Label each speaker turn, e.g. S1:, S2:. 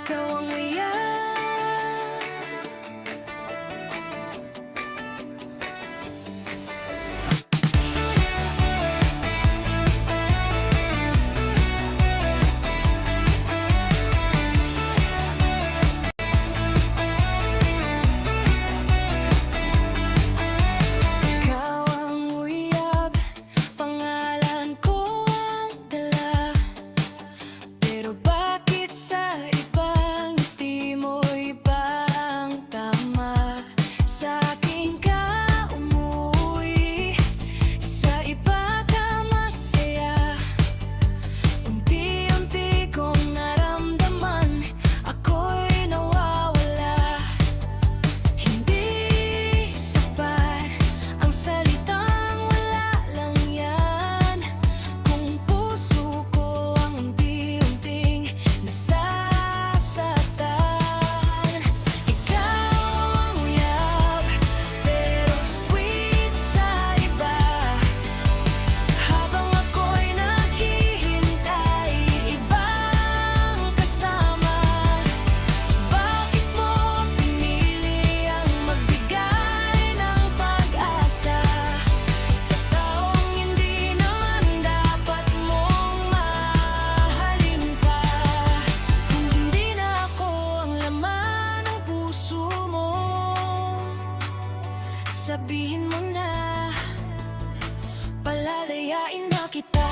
S1: ikaw ang iyan. Ikaw ang uyab, pangalan ko ang dala. Pero bakit sa ibang ngiti mo iba ang tama? Sa akin ka umuwi, sa iba ka masaya. Unti-unti kong naramdaman, ako'y nawawala. Hindi sapat ang salitang wala lang yan, kung puso ko ang unti-unting nasasaktan. Ikaw ang uyab, pero sweet sa iba. Habang ako'y naghihintay, ibang kasama. Bakit mo pinili ang magbigay ng pag-asa sa taong hindi naman dapat mong mahalin pa? Kung hindi na ako ang laman ng puso mo, sabihin mo na, palalayain na kita.